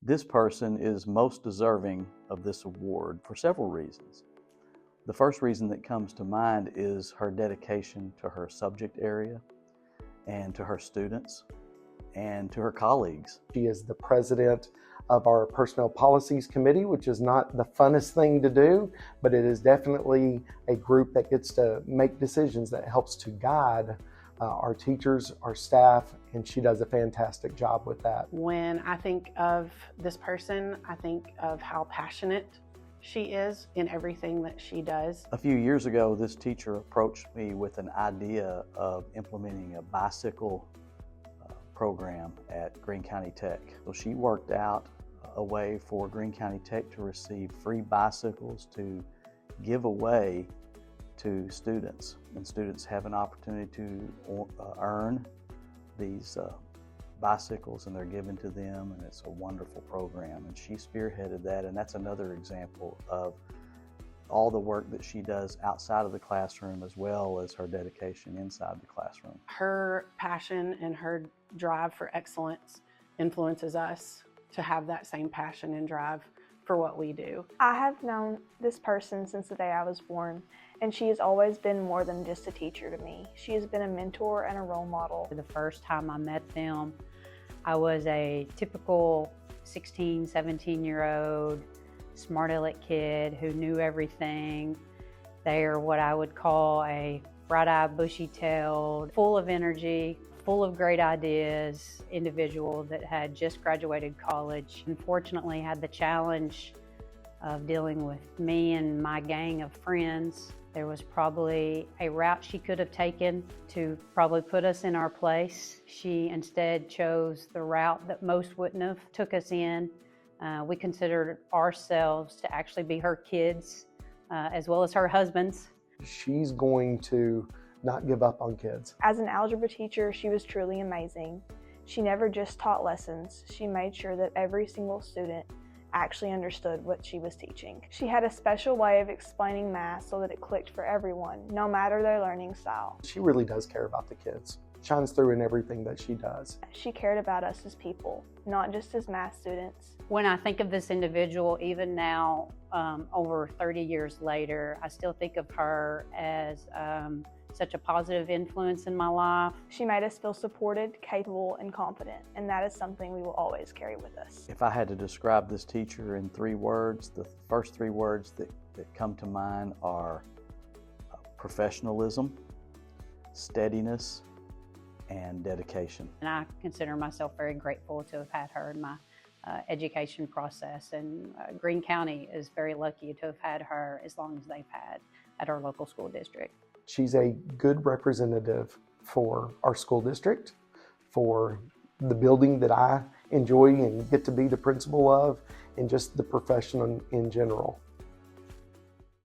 This person is most deserving of this award for several reasons. The first reason that comes to mind is her dedication to her subject area and to her students and to her colleagues. She is the president of our Personnel Policies Committee, which is not the funnest thing to do, but it is definitely a group that gets to make decisions that helps to guide our teachers, our staff, and she does a fantastic job with that. When I think of this person, I think of how passionate she is in everything that she does. A few years ago, this teacher approached me with an idea of implementing a bicycle program at Greene County Tech. So she worked out a way for Greene County Tech to receive free bicycles to give away to students. And students have an opportunity to earn these bicycles, and they're given to them, and it's a wonderful program. And she spearheaded that, and that's another example of all the work that she does outside of the classroom as well as her dedication inside the classroom. Her passion and her drive for excellence influences us to have that same passion and drive for what we do. I have known this person since the day I was born, and she has always been more than just a teacher to me. She has been a mentor and a role model. The first time I met them, I was a typical 16, 17-year-old smart aleck kid who knew everything. They are what I would call a bright-eyed, bushy-tailed, full of energy, full of great ideas individual that had just graduated college. Unfortunately, had the challenge of dealing with me and my gang of friends. There was probably a route she could have taken to probably put us in our place. She instead chose the route that most wouldn't have took us in. We considered ourselves to actually be her kids, as well as her husbands. She's going to not give up on kids. As an algebra teacher, she was truly amazing. She never just taught lessons. She made sure that every single student actually understood what she was teaching. She had a special way of explaining math so that it clicked for everyone, no matter their learning style. She really does care about the kids. Shines through in everything that she does. She cared about us as people, not just as math students. When I think of this individual, even now, over 30 years later, I still think of her as such a positive influence in my life. She made us feel supported, capable, and confident, and that is something we will always carry with us. If I had to describe this teacher in 3 words, the first 3 words that come to mind are professionalism, steadiness, and dedication. And I consider myself very grateful to have had her in my education process, and Greene County is very lucky to have had her as long as they've had at our local school district. She's a good representative for our school district, for the building that I enjoy and get to be the principal of, and just the profession in general.